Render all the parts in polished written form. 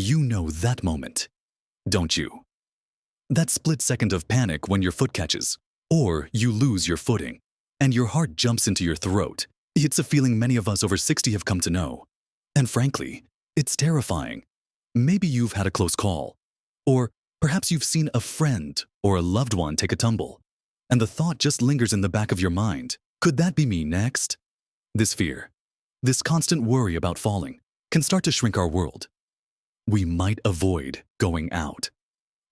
You know that moment, don't you? That split second of panic when your foot catches, or you lose your footing, and your heart jumps into your throat. It's a feeling many of us over 60 have come to know. And frankly, it's terrifying. Maybe you've had a close call, or perhaps you've seen a friend or a loved one take a tumble, and the thought just lingers in the back of your mind. Could that be me next? This fear, this constant worry about falling, can start to shrink our world. We might avoid going out,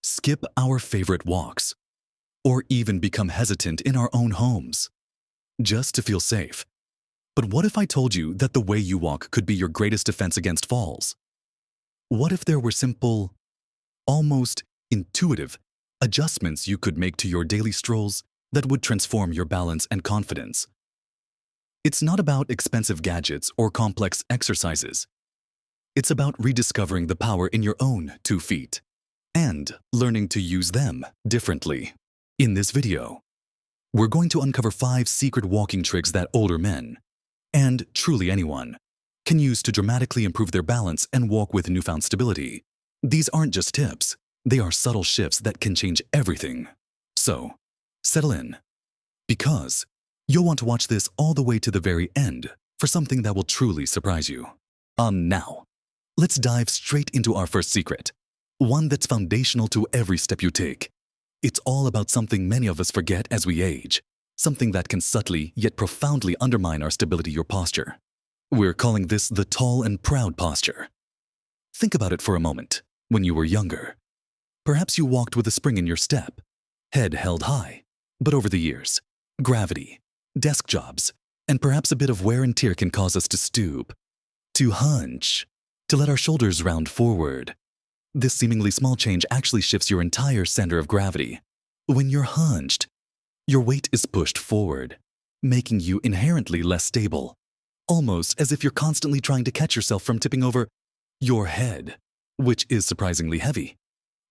skip our favorite walks, or even become hesitant in our own homes, just to feel safe. But what if I told you that the way you walk could be your greatest defense against falls? What if there were simple, almost intuitive adjustments you could make to your daily strolls that would transform your balance and confidence? It's not about expensive gadgets or complex exercises. It's about rediscovering the power in your own 2 feet and learning to use them differently. In this video, we're going to uncover 5 secret walking tricks that older men, and truly anyone, can use to dramatically improve their balance and walk with newfound stability. These aren't just tips, they are subtle shifts that can change everything. So, settle in, because you'll want to watch this all the way to the very end for something that will truly surprise you. Now, let's dive straight into our first secret, one that's foundational to every step you take. It's all about something many of us forget as we age, something that can subtly yet profoundly undermine our stability, your posture. We're calling this the tall and proud posture. Think about it for a moment. When you were younger, perhaps you walked with a spring in your step, head held high. But over the years, gravity, desk jobs, and perhaps a bit of wear and tear can cause us to stoop, to hunch, to let our shoulders round forward. This seemingly small change actually shifts your entire center of gravity. When you're hunched, your weight is pushed forward, making you inherently less stable, almost as if you're constantly trying to catch yourself from tipping over. Your head, which is surprisingly heavy,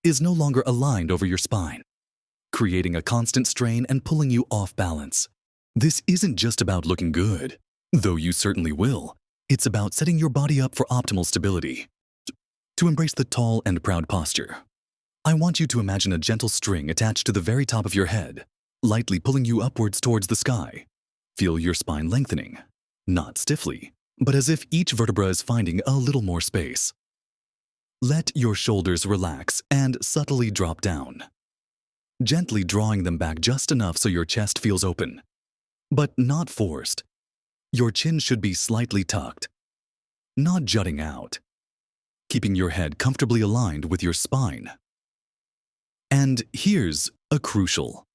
is no longer aligned over your spine, creating a constant strain and pulling you off balance. This isn't just about looking good, though you certainly will. It's about setting your body up for optimal stability. To embrace the tall and proud posture, I want you to imagine a gentle string attached to the very top of your head, lightly pulling you upwards towards the sky. Feel your spine lengthening, not stiffly, but as if each vertebra is finding a little more space. Let your shoulders relax and subtly drop down, gently drawing them back just enough so your chest feels open, but not forced. Your chin should be slightly tucked, not jutting out, keeping your head comfortably aligned with your spine. And here's a crucial,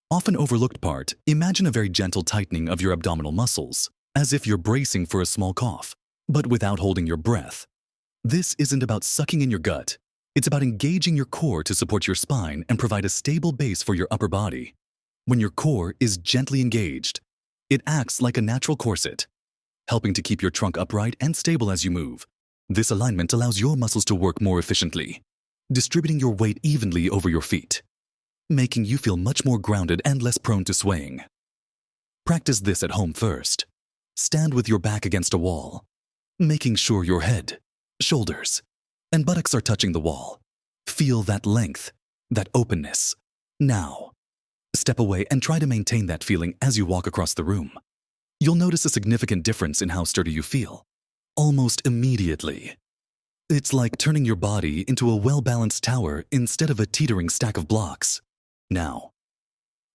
often overlooked part. Imagine a very gentle tightening of your abdominal muscles, as if you're bracing for a small cough, but without holding your breath. This isn't about sucking in your gut. It's about engaging your core to support your spine and provide a stable base for your upper body. When your core is gently engaged, it acts like a natural corset, helping to keep your trunk upright and stable as you move. This alignment allows your muscles to work more efficiently, distributing your weight evenly over your feet, making you feel much more grounded and less prone to swaying. Practice this at home first. Stand with your back against a wall, making sure your head, shoulders, and buttocks are touching the wall. Feel that length, that openness. Now, step away and try to maintain that feeling as you walk across the room. You'll notice a significant difference in how sturdy you feel, almost immediately. It's like turning your body into a well-balanced tower instead of a teetering stack of blocks. Now,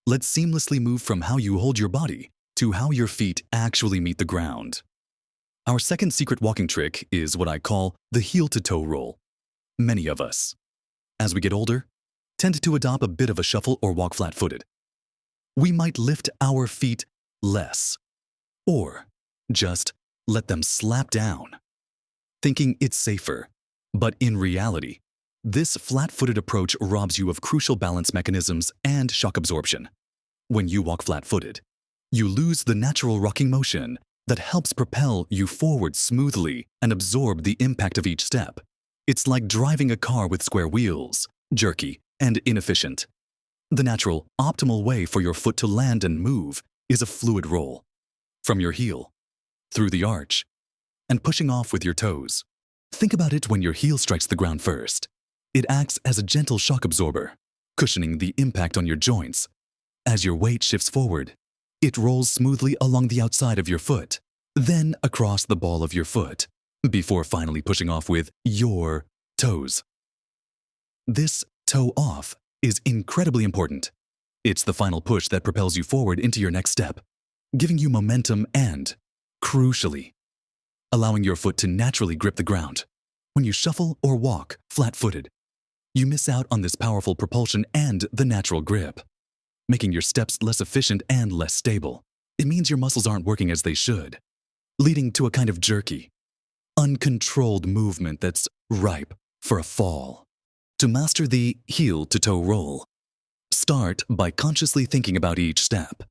let's seamlessly move from how you hold your body to how your feet actually meet the ground. Our second secret walking trick is what I call the heel-to-toe roll. Many of us, as we get older, tend to adopt a bit of a shuffle or walk flat-footed. We might lift our feet less, or just let them slap down, thinking it's safer. But in reality, this flat-footed approach robs you of crucial balance mechanisms and shock absorption. When you walk flat-footed, you lose the natural rocking motion that helps propel you forward smoothly and absorb the impact of each step. It's like driving a car with square wheels, jerky and inefficient. The natural, optimal way for your foot to land and move is a fluid roll, from your heel, through the arch, and pushing off with your toes. Think about it when your heel strikes the ground first. It acts as a gentle shock absorber, cushioning the impact on your joints. As your weight shifts forward, it rolls smoothly along the outside of your foot, then across the ball of your foot, before finally pushing off with your toes. This toe off is incredibly important. It's the final push that propels you forward into your next step, giving you momentum and, crucially, allowing your foot to naturally grip the ground. When you shuffle or walk flat-footed, you miss out on this powerful propulsion and the natural grip, making your steps less efficient and less stable. It means your muscles aren't working as they should, leading to a kind of jerky, uncontrolled movement that's ripe for a fall. To master the heel-to-toe roll, start by consciously thinking about each step.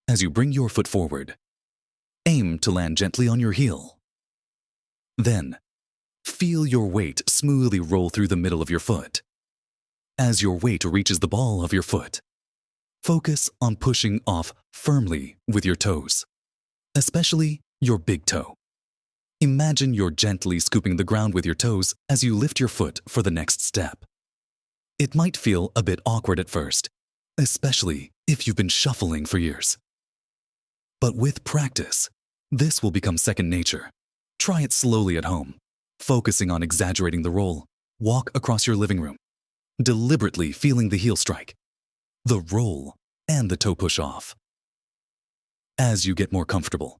As you bring your foot forward, aim to land gently on your heel. Then, feel your weight smoothly roll through the middle of your foot. As your weight reaches the ball of your foot, focus on pushing off firmly with your toes, especially your big toe. Imagine you're gently scooping the ground with your toes as you lift your foot for the next step. It might feel a bit awkward at first, especially if you've been shuffling for years. But with practice, this will become second nature. Try it slowly at home, focusing on exaggerating the roll. Walk across your living room, deliberately feeling the heel strike, the roll, and the toe push off. As you get more comfortable,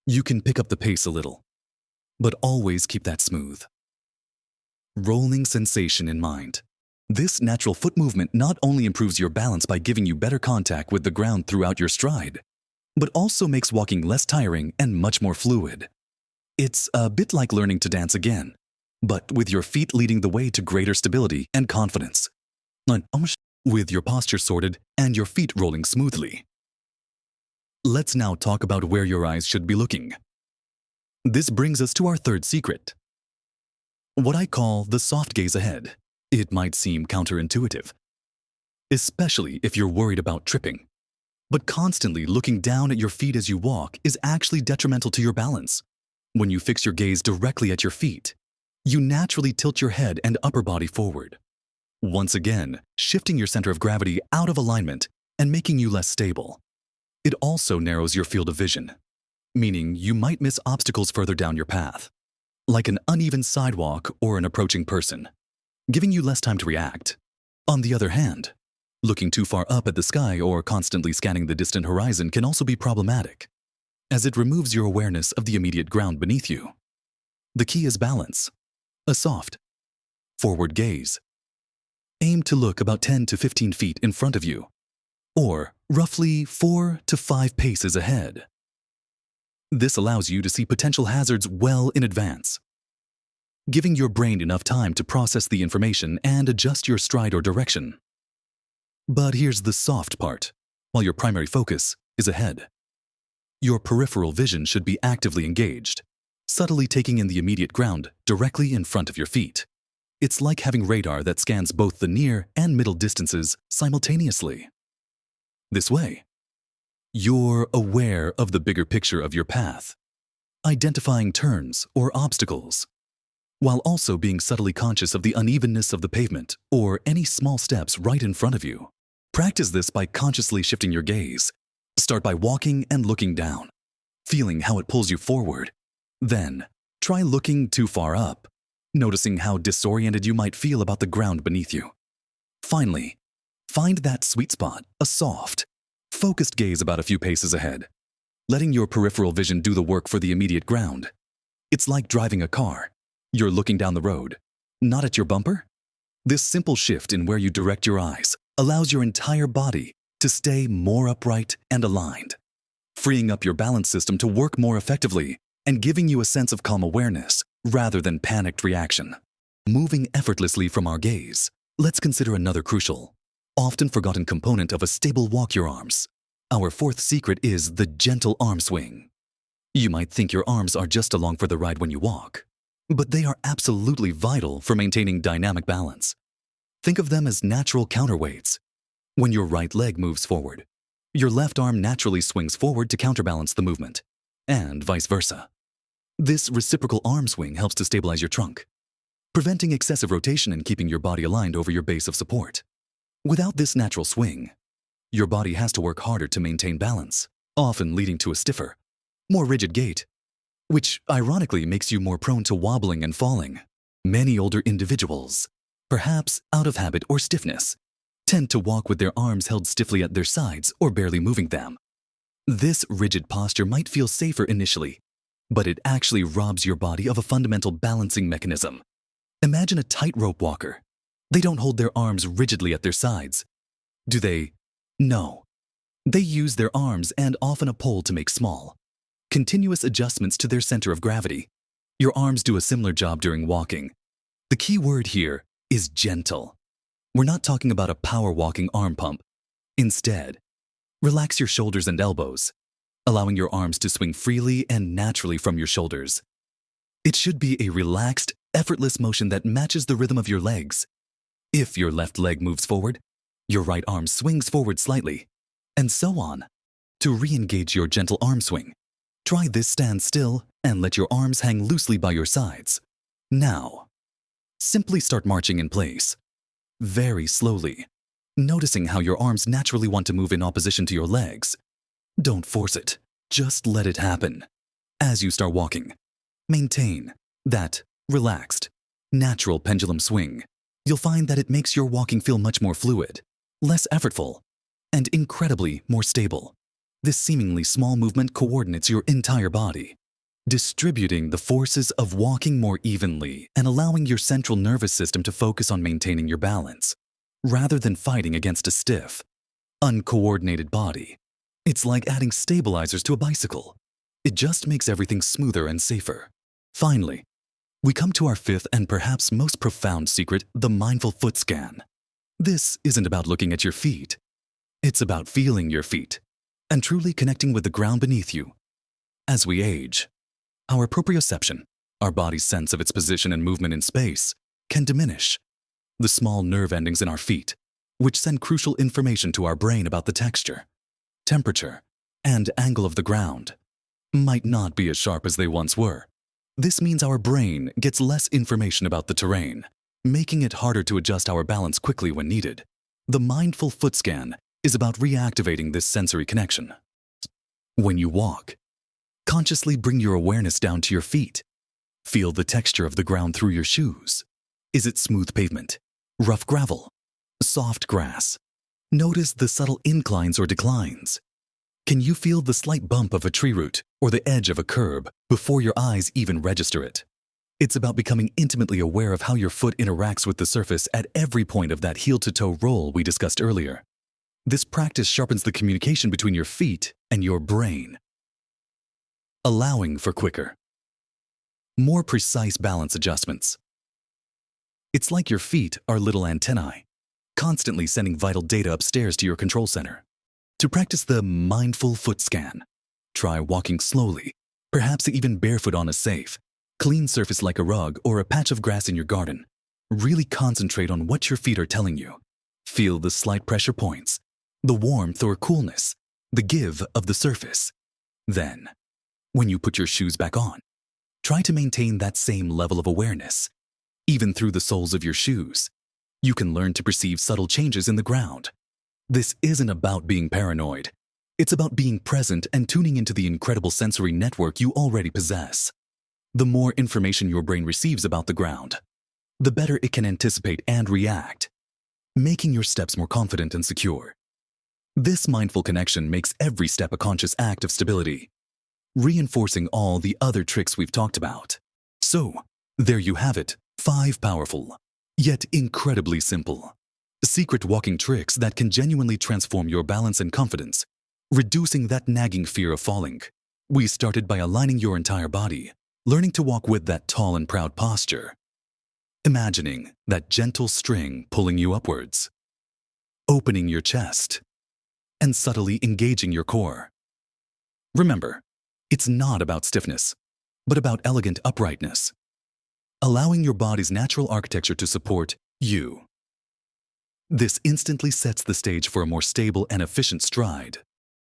you can pick up the pace a little, but always keep that smooth, rolling sensation in mind. This natural foot movement not only improves your balance by giving you better contact with the ground throughout your stride, but also makes walking less tiring and much more fluid. It's a bit like learning to dance again, but with your feet leading the way to greater stability and confidence. With your posture sorted and your feet rolling smoothly. Let's now talk about where your eyes should be looking. This brings us to our third secret, what I call the soft gaze ahead. It might seem counterintuitive, especially if you're worried about tripping. But constantly looking down at your feet as you walk is actually detrimental to your balance. When you fix your gaze directly at your feet, you naturally tilt your head and upper body forward, once again shifting your center of gravity out of alignment and making you less stable. It also narrows your field of vision, meaning you might miss obstacles further down your path, like an uneven sidewalk or an approaching person, giving you less time to react. On the other hand, looking too far up at the sky or constantly scanning the distant horizon can also be problematic, as it removes your awareness of the immediate ground beneath you. The key is balance. A soft, forward gaze. Aim to look about 10 to 15 feet in front of you, or roughly 4 to 5 paces ahead. This allows you to see potential hazards well in advance, giving your brain enough time to process the information and adjust your stride or direction. But here's the soft part. While your primary focus is ahead, your peripheral vision should be actively engaged, subtly taking in the immediate ground directly in front of your feet. It's like having radar that scans both the near and middle distances simultaneously. This way, you're aware of the bigger picture of your path, identifying turns or obstacles, while also being subtly conscious of the unevenness of the pavement or any small steps right in front of you. Practice this by consciously shifting your gaze. Start by walking and looking down, feeling how it pulls you forward. Then, try looking too far up, noticing how disoriented you might feel about the ground beneath you. Finally, find that sweet spot, a soft, focused gaze about a few paces ahead, letting your peripheral vision do the work for the immediate ground. It's like driving a car. You're looking down the road, not at your bumper. This simple shift in where you direct your eyes allows your entire body to stay more upright and aligned, freeing up your balance system to work more effectively and giving you a sense of calm awareness rather than panicked reaction. Moving effortlessly from our gaze, let's consider another crucial, often forgotten component of a stable walk: your arms. Our fourth secret is the gentle arm swing. You might think your arms are just along for the ride when you walk, but they are absolutely vital for maintaining dynamic balance. Think of them as natural counterweights. When your right leg moves forward, your left arm naturally swings forward to counterbalance the movement, and vice versa. This reciprocal arm swing helps to stabilize your trunk, preventing excessive rotation and keeping your body aligned over your base of support. Without this natural swing, your body has to work harder to maintain balance, often leading to a stiffer, more rigid gait, which ironically makes you more prone to wobbling and falling. Many older individuals, perhaps out of habit or stiffness, tend to walk with their arms held stiffly at their sides or barely moving them. This rigid posture might feel safer initially, but it actually robs your body of a fundamental balancing mechanism. Imagine a tightrope walker. They don't hold their arms rigidly at their sides. Do they? No. They use their arms and often a pole to make small, continuous adjustments to their center of gravity. Your arms do a similar job during walking. The key word here is gentle. We're not talking about a power walking arm pump. Instead, relax your shoulders and elbows, allowing your arms to swing freely and naturally from your shoulders. It should be a relaxed, effortless motion that matches the rhythm of your legs. If your left leg moves forward, your right arm swings forward slightly, and so on. To re-engage your gentle arm swing, try this stand still and let your arms hang loosely by your sides. Now, simply start marching in place, very slowly, noticing how your arms naturally want to move in opposition to your legs. Don't force it, just let it happen. As you start walking, maintain that relaxed, natural pendulum swing. You'll find that it makes your walking feel much more fluid, less effortful, and incredibly more stable. This seemingly small movement coordinates your entire body, distributing the forces of walking more evenly and allowing your central nervous system to focus on maintaining your balance, rather than fighting against a stiff, uncoordinated body. It's like adding stabilizers to a bicycle. It just makes everything smoother and safer. Finally, we come to our fifth and perhaps most profound secret, the mindful foot scan. This isn't about looking at your feet. It's about feeling your feet and truly connecting with the ground beneath you. As we age, our proprioception, our body's sense of its position and movement in space, can diminish. The small nerve endings in our feet, which send crucial information to our brain about the texture, temperature, and angle of the ground, might not be as sharp as they once were. This means our brain gets less information about the terrain, making it harder to adjust our balance quickly when needed. The mindful foot scan is about reactivating this sensory connection. When you walk, consciously bring your awareness down to your feet. Feel the texture of the ground through your shoes. Is it smooth pavement, rough gravel, soft grass? Notice the subtle inclines or declines. Can you feel the slight bump of a tree root or the edge of a curb before your eyes even register it? It's about becoming intimately aware of how your foot interacts with the surface at every point of that heel-to-toe roll we discussed earlier. This practice sharpens the communication between your feet and your brain, allowing for quicker, more precise balance adjustments. It's like your feet are little antennae, constantly sending vital data upstairs to your control center. To practice the mindful foot scan, try walking slowly, perhaps even barefoot on a safe, clean surface like a rug or a patch of grass in your garden. Really concentrate on what your feet are telling you. Feel the slight pressure points, the warmth or coolness, the give of the surface. Then, when you put your shoes back on, try to maintain that same level of awareness. Even through the soles of your shoes, you can learn to perceive subtle changes in the ground. This isn't about being paranoid. It's about being present and tuning into the incredible sensory network you already possess. The more information your brain receives about the ground, the better it can anticipate and react, making your steps more confident and secure. This mindful connection makes every step a conscious act of stability, reinforcing all the other tricks we've talked about. So, there you have it, 5 powerful, yet incredibly simple, secret walking tricks that can genuinely transform your balance and confidence, reducing that nagging fear of falling. We started by aligning your entire body, learning to walk with that tall and proud posture, imagining that gentle string pulling you upwards, opening your chest, and subtly engaging your core. Remember, it's not about stiffness, but about elegant uprightness, allowing your body's natural architecture to support you. This instantly sets the stage for a more stable and efficient stride.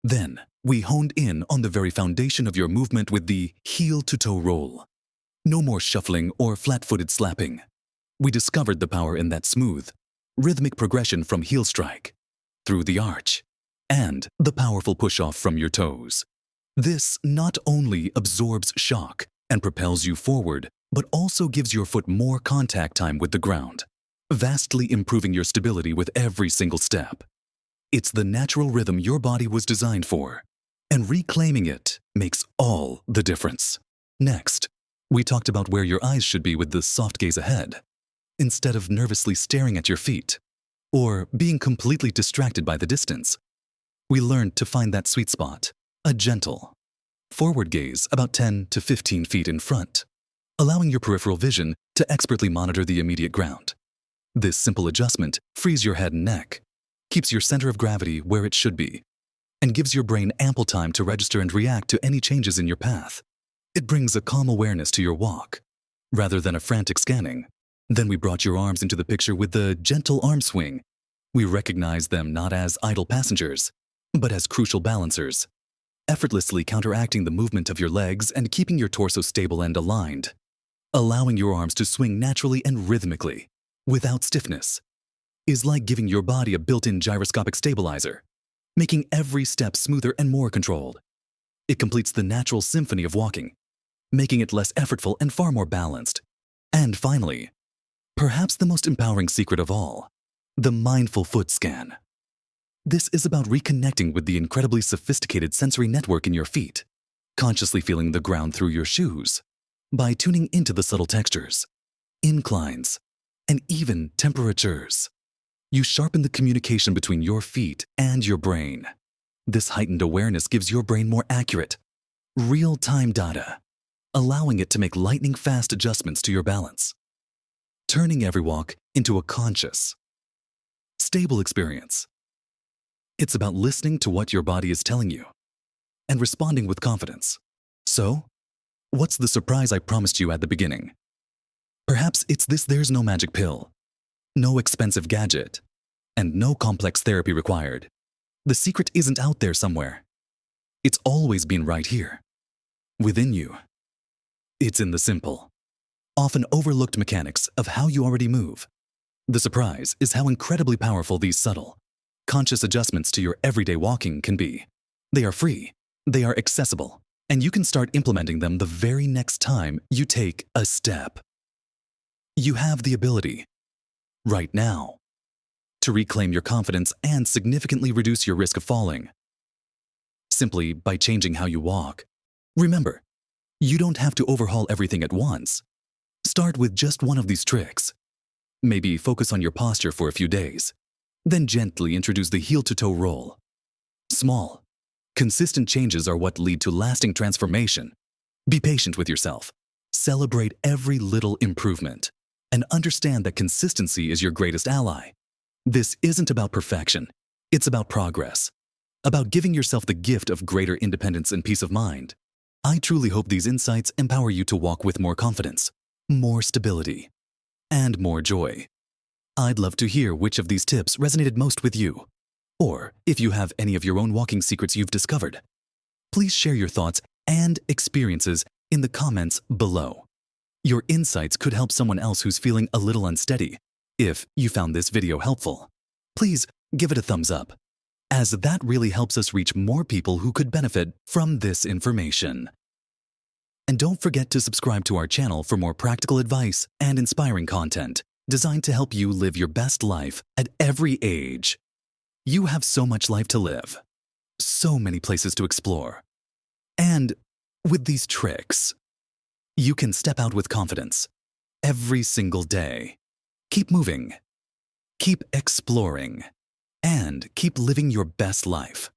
Then, we honed in on the very foundation of your movement with the heel-to-toe roll. No more shuffling or flat-footed slapping. We discovered the power in that smooth, rhythmic progression from heel strike, through the arch, and the powerful push-off from your toes. This not only absorbs shock and propels you forward, but also gives your foot more contact time with the ground, vastly improving your stability with every single step. It's the natural rhythm your body was designed for, and reclaiming it makes all the difference. Next, we talked about where your eyes should be with the soft gaze ahead, instead of nervously staring at your feet or being completely distracted by the distance. We learned to find that sweet spot, a gentle, forward gaze about 10 to 15 feet in front, allowing your peripheral vision to expertly monitor the immediate ground. This simple adjustment frees your head and neck, keeps your center of gravity where it should be, and gives your brain ample time to register and react to any changes in your path. It brings a calm awareness to your walk, rather than a frantic scanning. Then we brought your arms into the picture with the gentle arm swing. We recognize them not as idle passengers, but as crucial balancers, effortlessly counteracting the movement of your legs and keeping your torso stable and aligned, allowing your arms to swing naturally and rhythmically, without stiffness, is like giving your body a built-in gyroscopic stabilizer, making every step smoother and more controlled. It completes the natural symphony of walking, making it less effortful and far more balanced. And finally, perhaps the most empowering secret of all, the mindful foot scan. This is about reconnecting with the incredibly sophisticated sensory network in your feet, consciously feeling the ground through your shoes, by tuning into the subtle textures, inclines, and even temperatures. You sharpen the communication between your feet and your brain. This heightened awareness gives your brain more accurate, real-time data, allowing it to make lightning-fast adjustments to your balance, turning every walk into a conscious, stable experience. It's about listening to what your body is telling you and responding with confidence. So, what's the surprise I promised you at the beginning? Perhaps it's this: there's no magic pill, no expensive gadget, and no complex therapy required. The secret isn't out there somewhere. It's always been right here, within you. It's in the simple, often overlooked mechanics of how you already move. The surprise is how incredibly powerful these subtle, conscious adjustments to your everyday walking can be. They are free, they are accessible, and you can start implementing them the very next time you take a step. You have the ability, right now, to reclaim your confidence and significantly reduce your risk of falling, simply by changing how you walk. Remember, you don't have to overhaul everything at once. Start with just one of these tricks. Maybe focus on your posture for a few days, then gently introduce the heel-to-toe roll. Small, consistent changes are what lead to lasting transformation. Be patient with yourself. Celebrate every little improvement, and understand that consistency is your greatest ally. This isn't about perfection. It's about progress, about giving yourself the gift of greater independence and peace of mind. I truly hope these insights empower you to walk with more confidence, more stability, and more joy. I'd love to hear which of these tips resonated most with you, or if you have any of your own walking secrets you've discovered. Please share your thoughts and experiences in the comments below. Your insights could help someone else who's feeling a little unsteady. If you found this video helpful, please give it a thumbs up, as that really helps us reach more people who could benefit from this information. And don't forget to subscribe to our channel for more practical advice and inspiring content designed to help you live your best life at every age. You have so much life to live, so many places to explore. And with these tricks, you can step out with confidence every single day. Keep moving, keep exploring, and keep living your best life.